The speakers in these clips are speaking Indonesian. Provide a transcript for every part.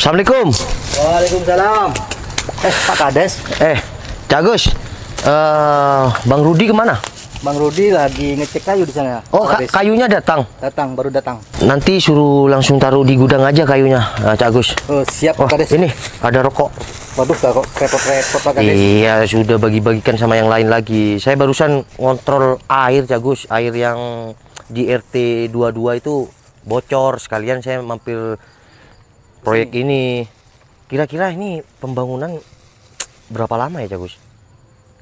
Assalamualaikum. Waalaikumsalam. Pak Kades. Cak Agus. Bang Rudi kemana? Bang Rudi lagi ngecek kayu di sana. Oh, kayunya datang. Baru datang. Nanti suruh langsung taruh di gudang aja kayunya, Cak Agus. Oh, siap Oh, Pak Kades. ini ada rokok. Waduh, kok repot-repot Pak Kades. Iya, sudah bagi-bagikan sama yang lain lagi. Saya barusan ngontrol air, Cak Agus. Air yang di RT 22 itu bocor. Sekalian saya mampir proyek ini. Kira-kira ini pembangunan berapa lama ya, Cak Agus?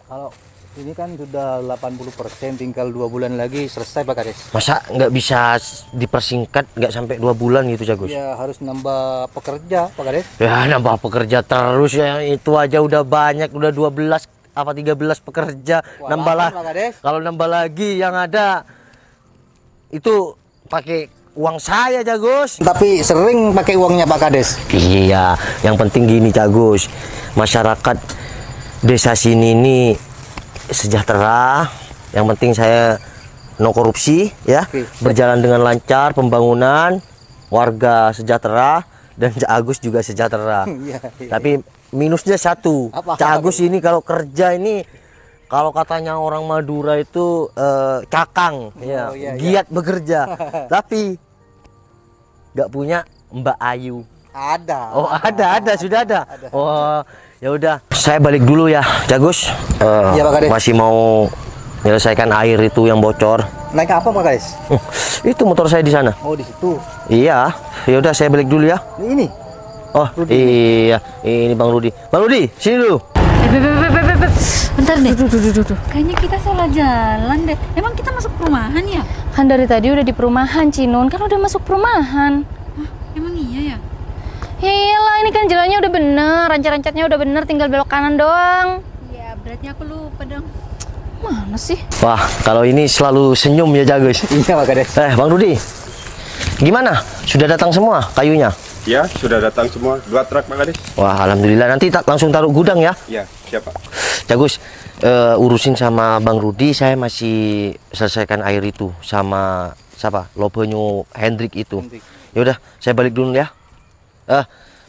Kalau ini kan sudah 80%, tinggal 2 bulan lagi selesai Pak Kades. Masa nggak bisa dipersingkat, nggak sampai 2 bulan gitu, Cak Agus? Ya harus nambah pekerja Pak Kades. Ya nambah pekerja terus ya, itu aja udah banyak, udah 12 apa 13 pekerja. Nambah lah, Pak Kades. kalau nambah lagi yang ada itu pakai uang saya, Jagus. Tapi sering pakai uangnya Pak Kades. Iya, yang penting gini, Jagus, masyarakat desa sini ini sejahtera. Yang penting saya no korupsi ya. Oke. Berjalan dengan lancar pembangunan, warga sejahtera, dan Cak Agus juga sejahtera. Iya. Tapi minusnya satu, Apa? Cak Agus ini kalau kerja ini, kalau katanya orang Madura itu cakang, ya, iya, giat bekerja, tapi nggak punya Mbak Ayu. Ada. Oh, ada, sudah ada. Oh, ya udah. Saya balik dulu ya, Jagus. Iya, Pak Kades. Masih mau menyelesaikan air itu yang bocor. Naik apa Pak Kades? Itu motor saya di sana. Oh, di situ. Iya, ya udah saya balik dulu ya. Ini. Oh, iya. Ini Bang Rudi. Bang Rudi, sini dulu. Bentar deh. Duh. Kayaknya kita salah jalan deh. Emang kita masuk perumahan ya? Kan dari tadi udah di perumahan, Cinun. Kan udah masuk perumahan. Hah, emang iya ya? Ya iyalah, ini kan jalannya udah bener. Rancat-rancatnya udah bener, tinggal belok kanan doang. Ya, berarti aku lupa dong. Mana sih? Wah, kalau ini selalu senyum ya, Jagus. Iya Pak Kades. Bang Rudi. Gimana? Sudah datang semua kayunya? Ya, sudah datang semua 2 truk Pak Kades. Wah, alhamdulillah. Nanti langsung taruh gudang ya. Ya, siapa? Jagus, urusin sama Bang Rudi, saya masih selesaikan air itu sama siapa? Lopenyo Hendrik itu. Ya udah, saya balik dulu ya.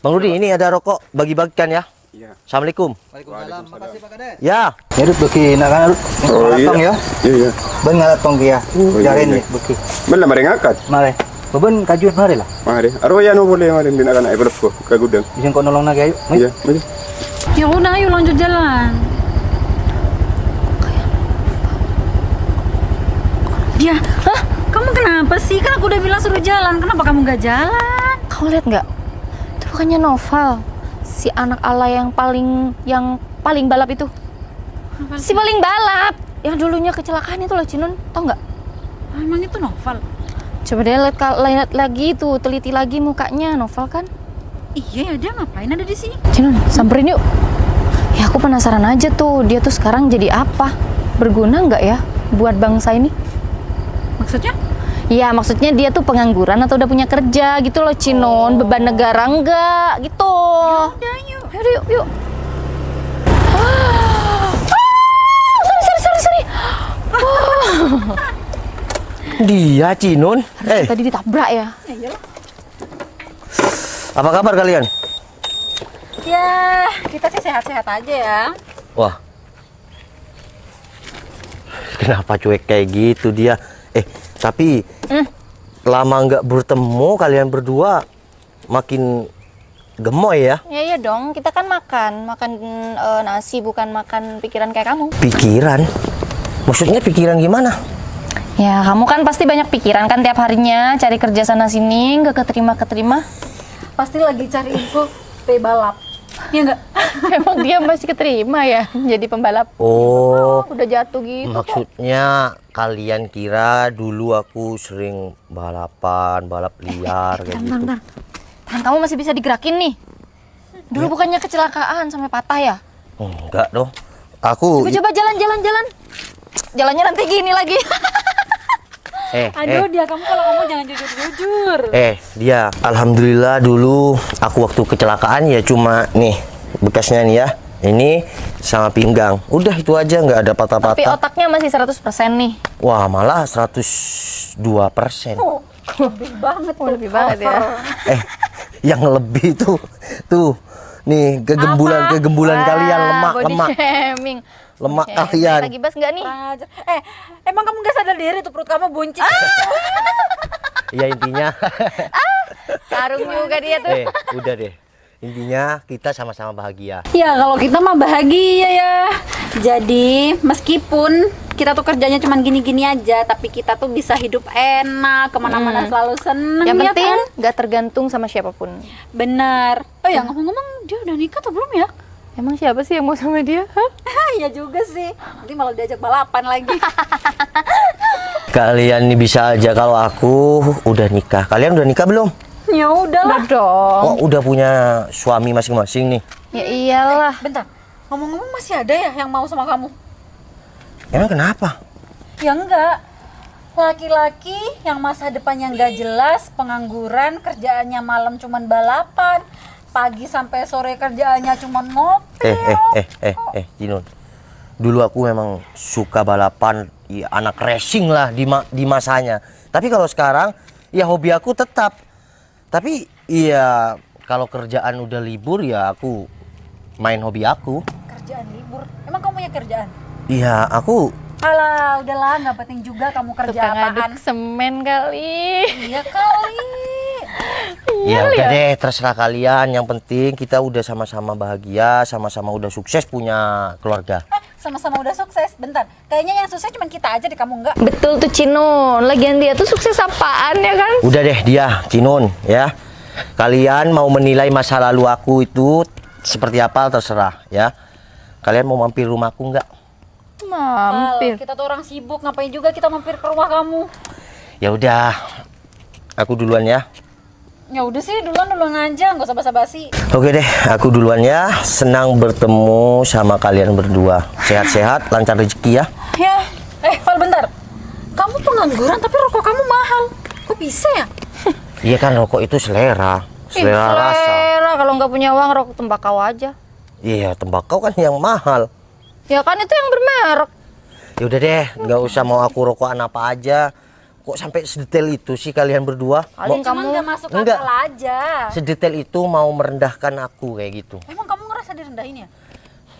Bang Rudi, ini ada rokok, bagi-bagikan ya. Iya. Assalamualaikum. Waalaikumsalam. Makasih Pak Kades. Ya. Ya dut beki nak kan ngalatong ya. Iya. Ben ngalatong kia. iya, Jarin iya. nih beki. Mana mari ngangkat? Mare. Beben kajut mare lah. Mari. Arwaya no boleh mari din akan ibalap ko ke gudang. Bisa kau nolong lagi ayo. Iya, mari. Ya udah, ayo lanjut jalan. Dia, hah? Kamu kenapa sih? Kan aku udah bilang suruh jalan. Kenapa kamu nggak jalan? Kamu lihat nggak? Itu bukannya Noval, si anak ala yang paling balap itu. Si paling balap yang dulunya kecelakaan itu loh, Cinun. Tau nggak? Ah, emang itu Noval? Coba deh lihat lagi tuh, teliti lagi mukanya Noval kan. Iya ya, dia ngapain ada di sini? Cinun, samperin yuk. Ya aku penasaran aja tuh, dia tuh sekarang jadi apa? Berguna nggak ya buat bangsa ini? Maksudnya? Ya maksudnya dia tuh pengangguran atau udah punya kerja gitu loh, Cinun. Beban negara enggak gitu. Udah, yuk. Yuk. Sorry. Dia, Cinun. Tadi ditabrak ya. Apa kabar kalian? Ya, kita sih sehat-sehat aja ya. Wah. Kenapa cuek kayak gitu dia? Tapi lama nggak bertemu kalian berdua makin gemoy ya? Iya dong, kita kan makan nasi, bukan makan pikiran kayak kamu. Pikiran? Maksudnya pikiran gimana? Ya kamu kan pasti banyak pikiran kan tiap harinya, cari kerja sana sini, nggak keterima. Pasti lagi cari info balap. Iya nggak? Emang dia masih keterima ya jadi pembalap? Oh, Udah jatuh gitu. maksudnya kalian kira dulu aku sering balap liar kayak gitu. Bentar. Tangan kamu masih bisa digerakin nih. Dulu bukannya kecelakaan sampai patah ya? Enggak dong. Aku Coba jalan. Jalannya nanti gini lagi. Aduh, dia kamu kalau ngomong jangan jujur. dia alhamdulillah dulu aku waktu kecelakaan ya cuma nih bekasnya nih ya. Ini sama pinggang. Udah itu aja, nggak ada Tapi patah-patah. otaknya masih 100% nih. Wah, malah 102%. Lebih banget. Lebih banget ya. yang lebih tuh nih kegembulan kalian, lemak shaming. lemak Body kalian. shaming. Lagi bas nggak nih? Emang kamu gak sadar diri tuh perut kamu buncit? Ya intinya Karung juga dia tuh. udah deh, intinya kita sama-sama bahagia. Ya kalau kita mah bahagia ya. Jadi meskipun kita tuh kerjanya cuman gini-gini aja, tapi kita tuh bisa hidup enak, kemana-mana selalu seneng. Yang ya penting kan? nggak tergantung sama siapapun. Bener. Oh ya ngomong-ngomong, dia udah nikah atau belum ya? Emang siapa sih yang mau sama dia? Hah? Iya juga sih. Nanti malah diajak balapan lagi. Kalian nih bisa aja kalau aku udah nikah. Kalian udah nikah belum? Ya udahlah. Udah dong. Oh, udah punya suami masing-masing nih. Ya iyalah. Bentar. Ngomong-ngomong masih ada ya yang mau sama kamu? Emang kenapa? Ya enggak. Laki-laki yang masa depannya nggak jelas, pengangguran, kerjaannya malam cuman balapan, pagi sampai sore kerjaannya cuman ngopi. Jinun. Dulu aku memang suka balapan, ya, anak racing lah di masanya. Tapi kalau sekarang, ya hobi aku tetap. Tapi iya kalau kerjaan udah libur ya aku main hobi aku. Kerjaan libur? Emang kamu punya kerjaan? Iya, aku. Alah, udahlah, nggak penting juga kamu kerja Tukang apaan. aduk semen kali. Iya kali. Ya udah deh, terserah kalian. Yang penting kita udah sama-sama bahagia, sama-sama udah sukses punya keluarga. Sama-sama udah sukses. Bentar, kayaknya yang sukses cuma kita aja deh, kamu enggak. Betul tuh Cinun. Lagian dia tuh sukses apaan ya kan? Udah deh dia, Cinun ya. Kalian mau menilai masa lalu aku itu seperti apa terserah ya. Kalian mau mampir rumahku nggak? Mampir. Kita tuh orang sibuk, ngapain juga kita mampir ke rumah kamu? Ya udah, aku duluan ya. Ya udah sih, duluan aja, nggak usah basa-basi. Oke deh, aku duluan ya. Senang bertemu sama kalian berdua. Sehat-sehat, lancar rezeki ya. Ya, Val bentar. Kamu pengangguran tapi rokok kamu mahal. Kok bisa ya? Iya kan, rokok itu selera rasa. Selera, kalau nggak punya uang rokok tembakau aja. Iya, tembakau kan yang mahal. Ya kan itu yang bermerek. Ya udah deh, nggak usah mau aku rokokan apa aja. Kok sampai sedetail itu sih kalian berdua? Paling Cuman kamu nggak masuk Enggak. akal aja. Sedetail itu mau merendahkan aku kayak gitu? Emang kamu ngerasa direndahin ya?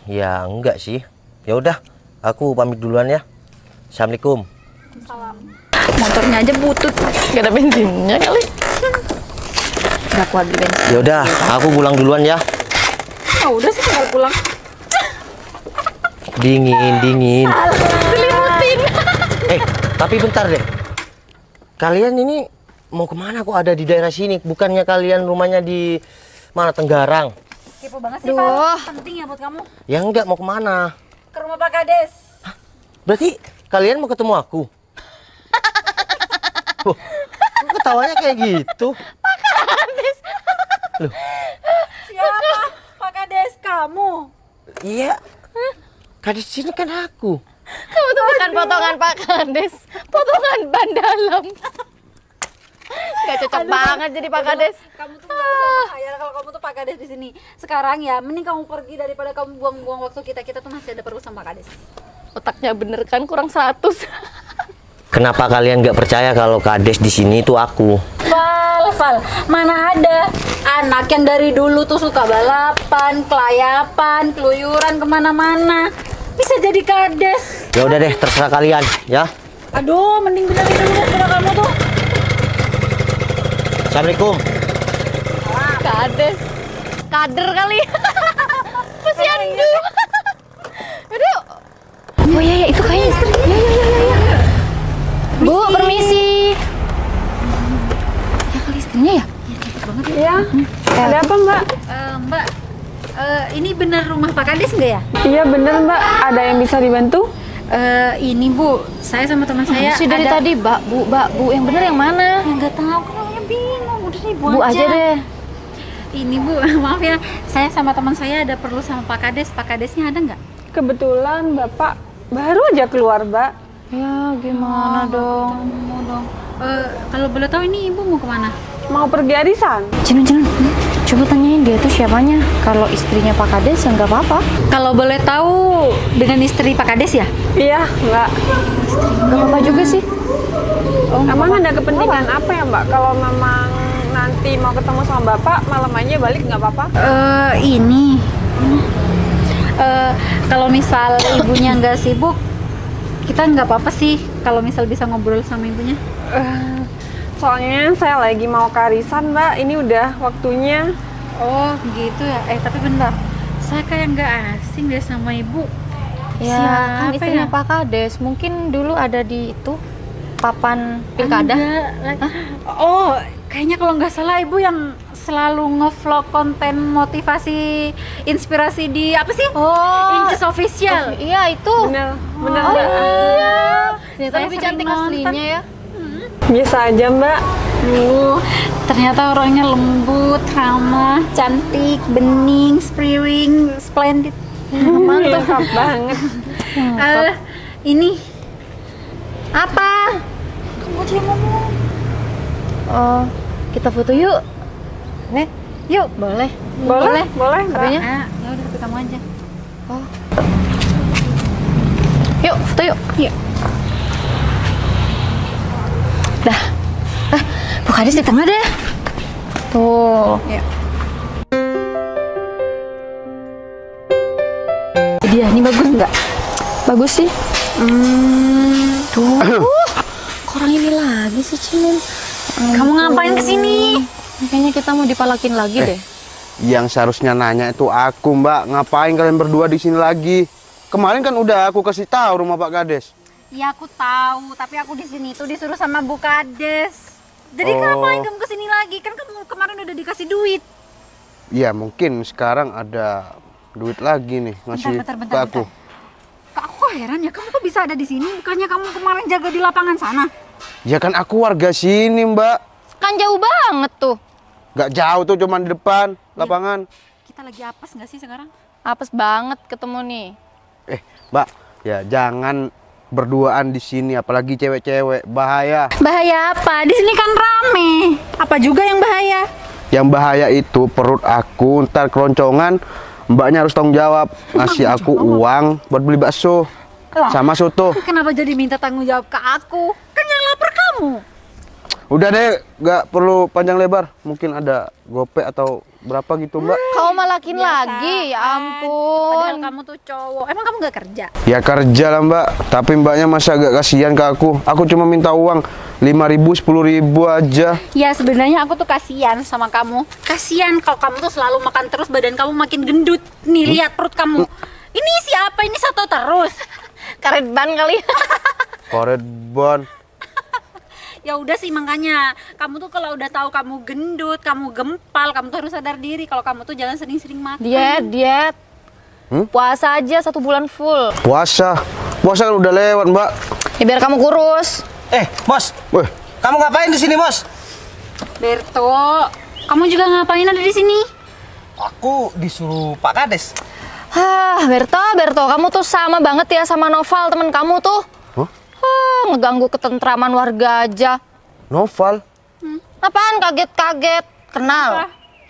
Ya enggak sih. Ya udah, aku pamit duluan ya. Assalamualaikum. Salam. Motornya aja butut. nggak ada bensinnya kali. Nggak kuat di bensin. Ya udah, aku pulang duluan ya. Ya udah sih tinggal pulang. Dingin. Selimutin. Tapi bentar deh. Kalian ini mau kemana kok ada di daerah sini? Bukannya kalian rumahnya di mana, Tenggarang? Kepo banget sih, Duh. Val. Penting ya buat kamu. Ya enggak, mau kemana? Ke rumah Pak Kades. Berarti kalian mau ketemu aku? Loh, kok ketawanya kayak gitu? Siapa? Pak Kades, kamu. Iya. Kades sini kan aku. Kamu tuh bukan potongan Pak Kades, potongan ban dalam. Gak cocok banget jadi Pak Kades. Kamu tuh nggak usah menghayal kalau kamu tuh Pak Kades di sini. Sekarang ya, mending kamu pergi daripada kamu buang-buang waktu kita. Kita tuh masih ada perlu sama Pak Kades. Otaknya bener kan kurang 100. Kenapa kalian nggak percaya kalau Kades di sini itu aku? Val, mana ada anak yang dari dulu tuh suka balapan, kelayapan, keluyuran kemana-mana. Bisa jadi Kades. Ya udah deh, terserah kalian ya. Aduh, mending benerin dulu ya sepeda kamu tuh. Assalamualaikum. Kades, kader kali. Posyandu. Aduh. Oh iya, itu kayaknya istri. Ya. Bu, permisi. Ya kali istrinya ya? Iya, ada apa Mbak? Mbak, ini bener rumah Pak Kades nggak ya? Iya bener Mbak, ada yang bisa dibantu? Ini Bu, saya sama teman saya Sih dari ada... tadi, Bu, yang bener yang mana? Ya nggak tahu, kan namanya bingung. Udah nih Bu, Bu aja deh. Ini Bu, maaf ya, saya sama teman saya ada perlu sama Pak Kades. Pak Kadesnya ada nggak? Kebetulan Bapak baru aja keluar Mbak. Ya gimana dong? Mau dong. Kalau boleh tahu ini Ibu mau kemana? Mau pergi arisan? Cinun, coba tanyain dia tuh siapanya. Kalau istrinya Pak Kades ya nggak apa-apa. Kalau boleh tahu dengan istri Pak Kades ya? Iya Mbak. Nggak apa-apa juga sih. Emang ada kepentingan apa ya Mbak? Kalau memang nanti mau ketemu sama bapak, malam aja balik nggak apa-apa? Ini. Kalau misal ibunya nggak sibuk, kita nggak apa-apa sih kalau misal bisa ngobrol sama ibunya. Soalnya saya lagi mau ke arisan, Mbak. Ini udah waktunya. Oh gitu ya. Tapi bentar, saya kayak nggak asing deh sama ibu. Ya, kan Siapa istrinya ya? Pak Kades. Mungkin dulu ada di itu papan pilkada. Oh, kayaknya kalau nggak salah ibu yang selalu ngevlog konten motivasi, inspirasi di apa sih? Oh, Inces Official. iya itu. Bener, bener, Oh Mbak. iya. Ternyata Saya lebih sering cantik nonton. aslinya ya. Biasa aja, Mbak. Ternyata orangnya lembut, ramah, cantik, bening, spriwing, splendid. Mantap banget. Ini Apa? kamu aja yang ngomong. Oh, kita foto yuk. Nih, yuk. Boleh. Boleh, boleh, Mbak. HP-nya? Ya udah, tapi kamu aja. Yuk, foto yuk. Yuk. Dah. Bu Kades di tengah deh. Tuh. Ya. Dia ini bagus nggak? Bagus sih. Tuh. Kok orang ini lagi sih, Cinin? Kamu ngapain kesini? Kayaknya kita mau dipalakin lagi deh. Yang seharusnya nanya itu aku, Mbak. Ngapain kalian berdua di sini lagi? Kemarin kan udah aku kasih tahu rumah Pak Kades. Ya aku tahu, tapi aku di sini tuh disuruh sama Bu Kades. Jadi Oh. ngapain kamu kesini lagi? Kan kamu kemarin udah dikasih duit. Ya mungkin sekarang ada duit lagi nih ngasih Bentar, ke aku. Kak, aku heran ya, kamu kok bisa ada di sini? Bukannya kamu kemarin jaga di lapangan sana? Ya kan aku warga sini, Mbak. Kan jauh banget tuh. Gak jauh tuh, cuman di depan lapangan. Kita lagi apes nggak sih sekarang? Apes banget ketemu nih. Mbak, ya jangan berduaan di sini, apalagi cewek-cewek, bahaya. Bahaya apa? Di sini kan rame. Apa juga yang bahaya? Yang bahaya itu perut aku, ntar keroncongan, mbaknya harus tanggung jawab. Ngasih aku uang buat beli bakso Lah. sama soto. Kenapa jadi minta tanggung jawab ke aku? Kan yang lapar kamu. Udah deh, gak perlu panjang lebar. Mungkin ada gopek atau berapa gitu, Mbak. Kau malakin Biasaan. lagi, ya ampun. Padahal kamu tuh cowok. Emang kamu nggak kerja? Ya kerja lah, Mbak. Tapi mbaknya masa agak kasihan ke aku. Aku cuma minta uang 5.000, 10.000 aja. Ya sebenarnya aku tuh kasihan sama kamu. Kasihan kalau kamu tuh selalu makan terus, badan kamu makin gendut. Nih lihat perut kamu. Ini siapa? Ini soto terus. Karet ban kali. Koret bon. Ya udah sih, makanya kamu tuh kalau udah tahu kamu gendut, kamu gempal, kamu tuh harus sadar diri kalau kamu tuh jangan sering-sering makan. Diet. Puasa aja 1 bulan full. Puasa. Puasa kan udah lewat, Mbak. Ya biar kamu kurus. Bos, Weh, kamu ngapain di sini, Bos? Berto, kamu juga ngapain ada di sini? Aku disuruh Pak Kades. Berto, kamu tuh sama banget ya sama Noval teman kamu tuh. Hah? Ngeganggu ketentraman warga aja. Noval. Apaan kaget-kaget? Kenal?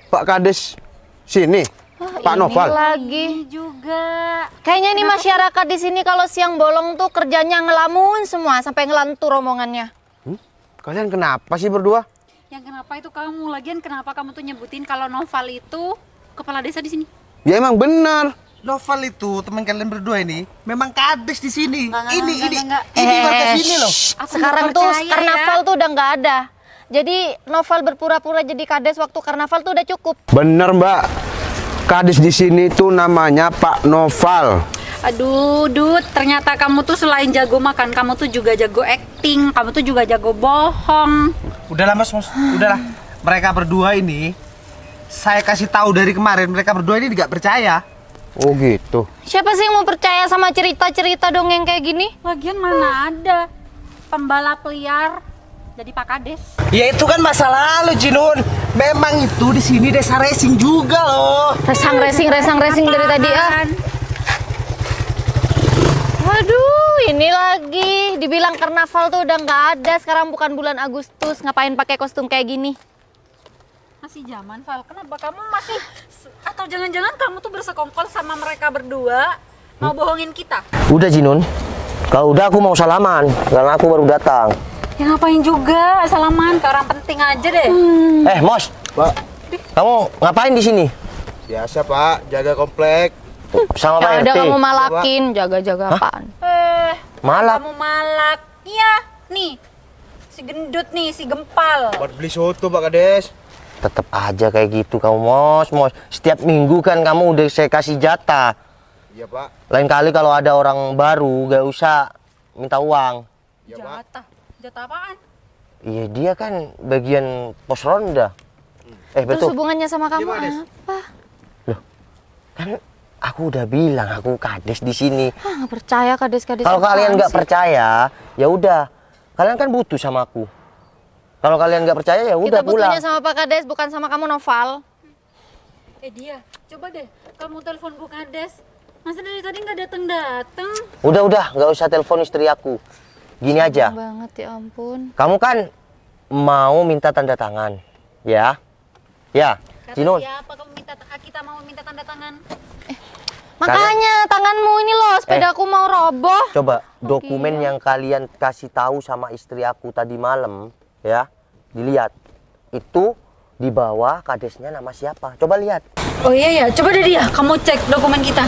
Pak Kades sini. Pak Ini Noval. lagi. Ini juga. Kayaknya nih masyarakat di sini kalau siang bolong tuh kerjanya ngelamun semua sampai ngelantur omongannya. Kalian kenapa sih berdua? Yang kenapa itu kamu? Lagian kenapa kamu tuh nyebutin kalau Noval itu kepala desa di sini? Ya emang benar. Noval itu teman kalian berdua ini memang Kades di sini. Enggak, Ini enggak. warga sini loh. Aku Sekarang nggak tuh percaya karnaval ya. tuh udah nggak ada. Jadi Noval berpura-pura jadi kades waktu karnaval tuh udah cukup. Bener, Mbak. Kades di sini tuh namanya Pak Noval. Aduh, Dut, ternyata kamu tuh selain jago makan, kamu tuh juga jago acting, kamu tuh juga jago bohong. Udahlah, Mas. Udahlah. Mereka berdua ini saya kasih tahu dari kemarin, mereka berdua ini nggak percaya. Oh gitu. Siapa sih yang mau percaya sama cerita-cerita dongeng kayak gini? Lagian mana ada pembalap liar jadi Pak Kades. Ya itu kan masa lalu, Jinun. Memang itu di sini desa racing juga loh. Resang racing dari tadi ah. Waduh, ini lagi dibilang karnaval tuh udah nggak ada. Sekarang bukan bulan Agustus, ngapain pakai kostum kayak gini? Masih zaman, Val. Kenapa kamu masih, atau jangan-jangan kamu tuh bersekongkol sama mereka berdua mau bohongin kita? Udah Jinun, kalau udah aku mau salaman karena aku baru datang. Ya ngapain juga, salaman ke orang penting aja deh. Mos, Pak, kamu ngapain di sini? biasa Pak, jaga komplek. Sama Pak Ya RT. ada kamu malakin, jaga-jaga apaan? Malak. Kamu malak. Iya, nih. Si gendut nih, si gempal. Buat beli soto Pak Kades. Tetep aja kayak gitu kamu, Mos. Setiap minggu kan kamu udah saya kasih jatah. Iya Pak. Lain kali kalau ada orang baru gak usah minta uang. Iya Pak. Jatah apaan? Iya, dia kan bagian pos ronda. Terus Betul. hubungannya sama kamu Gimana, Des? apa? Kan aku udah bilang aku kades di sini. Nggak percaya kades-kades. Kalau kalian apaan nggak sih? percaya, ya udah. Kalian kan butuh sama aku. Kalau kalian nggak percaya ya udah Kita butuhnya pulang. sama Pak Kades, bukan sama kamu Noval. Dia, coba deh kamu telepon Bu Kades. Masa dari tadi nggak datang-datang? Udah, nggak usah telepon istri aku. Gini aja. Banget ya ampun. Kamu kan mau minta tanda tangan, ya? Ya, Kata Cinun. siapa kamu kita mau minta tanda tangan? Makanya tanganmu ini loh, sepedaku mau roboh. Coba dokumen yang kalian kasih tahu sama istri aku tadi malam, ya, dilihat. Itu di bawah kadesnya nama siapa? Coba lihat. Oh iya ya, coba deh dia, kamu cek dokumen kita.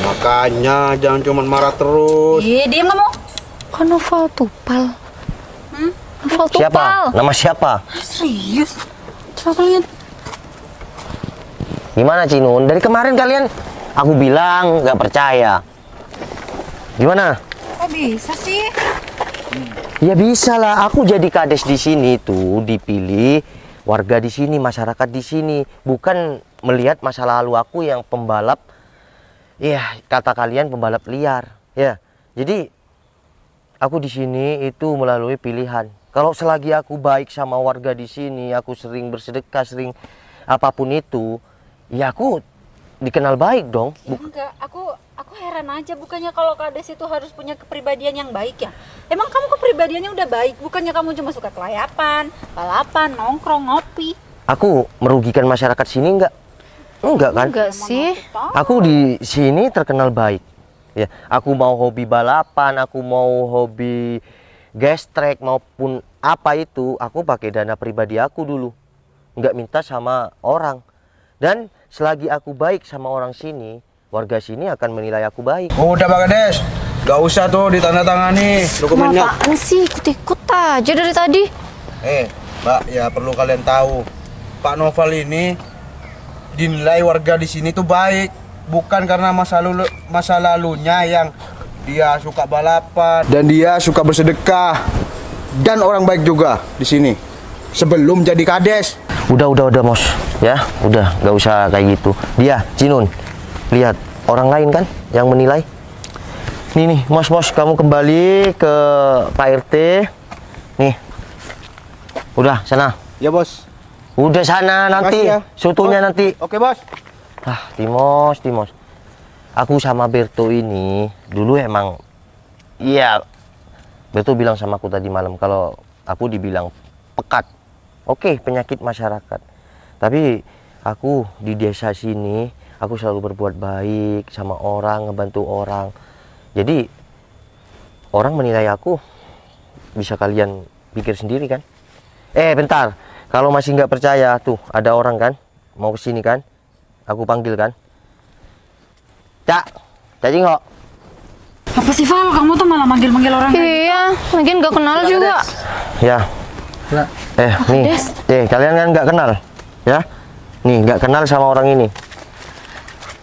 Makanya jangan cuma marah terus. Iya, diam kamu. Kok Noval Tupal? Noval Tupal. Siapa? Nama siapa? Serius? Coba lihat. Gimana Cinun? Dari kemarin kalian aku bilang nggak percaya. Gimana? Kok bisa sih? Ya bisa lah. Aku jadi kades di sini tuh dipilih warga di sini, masyarakat di sini, bukan melihat masa lalu aku yang pembalap. Ya kata kalian pembalap liar. Ya, jadi aku di sini itu melalui pilihan. Kalau selagi aku baik sama warga di sini, aku sering bersedekah, sering apapun itu, ya aku dikenal baik dong. Ya enggak, aku heran aja, bukannya kalau Kades itu harus punya kepribadian yang baik ya? Emang kamu kepribadiannya udah baik, bukannya kamu cuma suka kelayapan, balapan, nongkrong, ngopi? Aku merugikan masyarakat sini enggak? Enggak kan? Enggak sih. Aku di sini terkenal baik. Ya, aku mau hobi balapan, aku mau hobi gestrek maupun apa itu, aku pakai dana pribadi aku dulu. Enggak minta sama orang. Dan selagi aku baik sama orang sini, warga sini akan menilai aku baik. Udah Pak Kades, gak usah tuh ditandatangani dokumennya. Apaan sih? Ikut-ikut aja dari tadi. Mbak, ya perlu kalian tahu, Pak Noval ini dinilai warga di sini tuh baik, bukan karena masa lalunya yang dia suka balapan dan dia suka bersedekah, dan orang baik juga di sini sebelum jadi kades. Udah Mos, ya, udah, nggak usah kayak gitu. Dia, Cinun, lihat orang lain kan yang menilai. Nih, Mos, kamu kembali ke Pak RT. Nih, udah sana. Ya bos. Udah sana nanti, Makasih ya. sotonya Bos. nanti. Oke bos. Timos. Aku sama Berto ini dulu emang, iya, Berto bilang sama aku tadi malam kalau aku dibilang pekat. Oke, penyakit masyarakat. Tapi aku di desa sini, aku selalu berbuat baik sama orang, ngebantu orang. Jadi orang menilai aku, bisa kalian pikir sendiri kan? Bentar. Kalau masih nggak percaya, tuh ada orang kan, mau kesini kan, aku panggil kan. Cak Jingho. Apa sih Val, kamu tuh malah manggil-manggil orang kayak gitu? Iya, lagian gak kenal juga. Ya. Nih, kalian kan nggak kenal, ya? Nih, nggak kenal sama orang ini.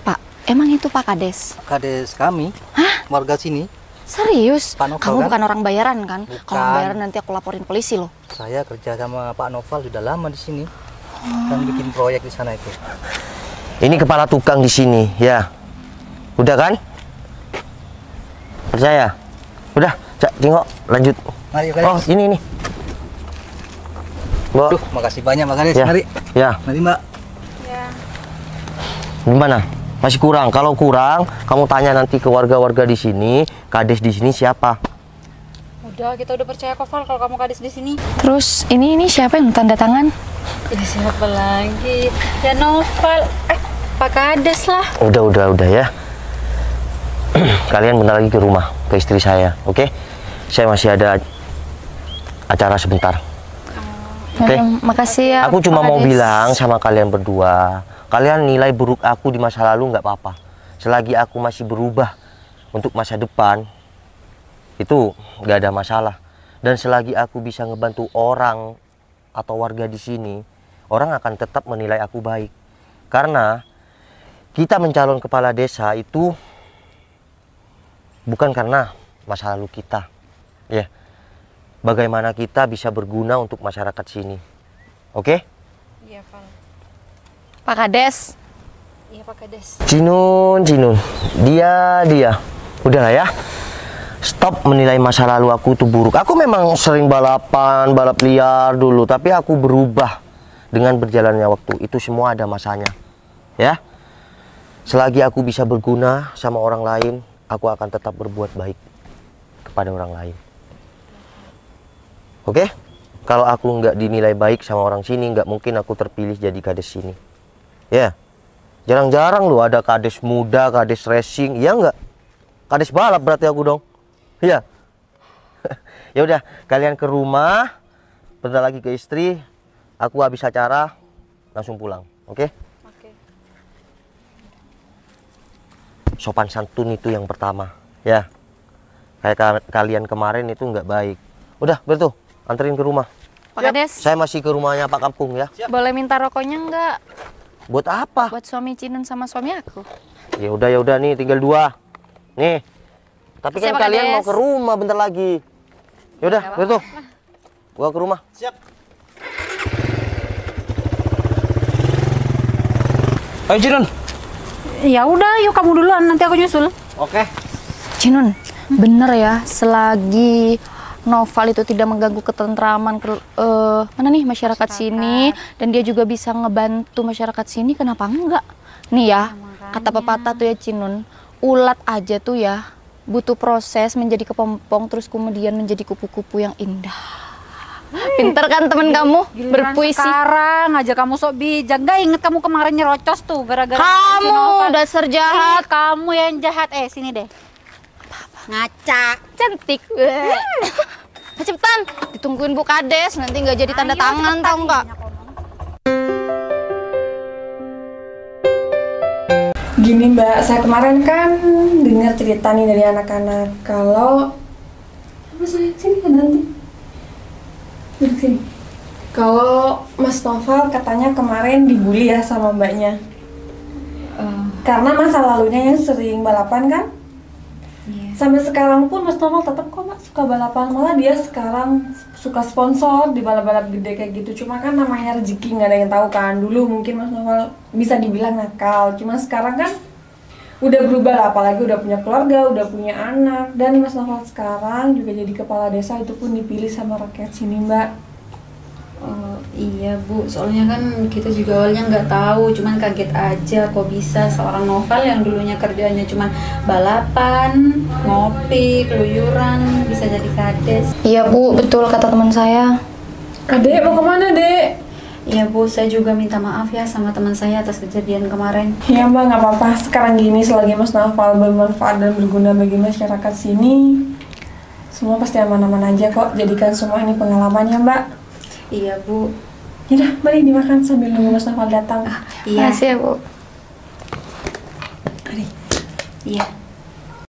Pak, emang itu Pak Kades? Kades kami, warga sini. Serius? Pak Noval, Kamu kan? bukan orang bayaran kan? Bukan. Kalau bayaran nanti aku laporin polisi loh. Saya kerja sama Pak Noval sudah lama di sini. Kan bikin proyek di sana itu. Ini kepala tukang di sini, ya. Udah kan? Percaya? Udah, Cak Jingho, lanjut. Mari, Oh, ini. Mbak. Duh, makasih banyak Mbak Kades. Ya. Mari. Ya. Mari Mbak. Gimana? Masih kurang? Kalau kurang, kamu tanya nanti ke warga-warga di sini, kades di sini siapa? Udah, kita udah percaya kok Val kalau kamu Kades di sini. Terus ini siapa yang tanda tangan? Ini siapa lagi? Ya Noval. Pak Kades lah. Udah ya. Kalian bentar lagi ke rumah, ke istri saya, oke? Saya masih ada acara sebentar. Oke. Makasih ya. Aku cuma Pak mau Kades. bilang sama kalian berdua, kalian nilai buruk aku di masa lalu nggak apa-apa. Selagi aku masih berubah untuk masa depan, itu nggak ada masalah. Dan selagi aku bisa ngebantu orang atau warga di sini, orang akan tetap menilai aku baik. Karena kita mencalon kepala desa itu bukan karena masa lalu kita, ya. Bagaimana kita bisa berguna untuk masyarakat sini, oke? Iya, Pak. Pak Kades. Iya, Pak Kades. Cinun, dia, udahlah ya. Stop menilai masa lalu aku tuh buruk. Aku memang sering balapan, balap liar dulu, tapi aku berubah dengan berjalannya waktu. Itu semua ada masanya, ya. Selagi aku bisa berguna sama orang lain, aku akan tetap berbuat baik kepada orang lain. Oke? Kalau aku nggak dinilai baik sama orang sini, nggak mungkin aku terpilih jadi kades sini. Ya, jarang-jarang loh ada kades muda, kades racing, ya nggak? Kades balap berarti aku dong. Ya. Ya udah, kalian ke rumah, bentar lagi ke istri. Aku habis acara langsung pulang, oke? Oke. Sopan santun itu yang pertama, ya. Kayak kalian kemarin itu nggak baik. Udah, betul. Anterin ke rumah. Pak Kades. Saya masih ke rumahnya Pak Kampung ya. Boleh minta rokoknya nggak? Buat apa? Buat suami Cinun sama suami aku. Ya udah nih, tinggal 2. Nih. Tapi kan Siap, Pak kalian Kades. mau ke rumah bentar lagi. Ya udah, betul. Gua ke rumah. Siap. Ayo Cinun. Ya udah, yuk kamu duluan, nanti aku nyusul. Oke. Cinun, bener ya, selagi Noval itu tidak mengganggu ketentraman mana nih masyarakat sini, dan dia juga bisa ngebantu masyarakat sini, kenapa enggak? Nih ya, kata pepatah tuh ya Cinun, ulat aja tuh ya butuh proses menjadi kepompong, terus kemudian menjadi kupu-kupu yang indah. Pinter kan temen kamu berpuisi? Sekarang aja kamu sok bijak. Gak inget kamu kemarin nyerocos tuh gara-gara si Kamu Nova. dasar jahat. Kamu yang jahat. Sini deh. Ngaca. Cantik. Cepetan, ditungguin Bu Kades, nanti nggak jadi tanda tangan tau nggak? Gini Mbak, saya kemarin kan dengar cerita nih dari anak-anak kalau Mas sini kan nanti duduk sini. Kalau Mas Noval katanya kemarin dibully ya sama mbaknya. Karena masa lalunya yang sering balapan kan? Sampai sekarang pun Mas Noval tetap kok Mas suka balapan, malah dia sekarang suka sponsor di balap-balap gede kayak gitu. Cuma kan namanya rezeki, nggak ada yang tahu kan. Dulu mungkin Mas Noval bisa dibilang nakal, cuma sekarang kan udah berubah lah, apalagi udah punya keluarga, udah punya anak. Dan Mas Noval sekarang juga jadi kepala desa, itu pun dipilih sama rakyat sini Mbak. Oh iya Bu, soalnya kan kita juga awalnya nggak tahu, cuman kaget aja kok bisa seorang Noval yang dulunya kerjanya cuman balapan, ngopi, keluyuran, bisa jadi kades. Iya Bu, betul kata teman saya. Adek mau kemana Dek? Iya Bu, saya juga minta maaf ya sama teman saya atas kejadian kemarin. Ya Mbak, nggak apa-apa. Sekarang gini, selagi Mas Noval bermanfaat dan berguna bagi masyarakat sini, semua pasti aman-aman aja kok. Jadikan semua ini pengalaman ya Mbak. Iya Bu. Yaudah, mari dimakan sambil nunggu Mas Noval datang. Iya. Makasih ya Bu. Mari. Iya.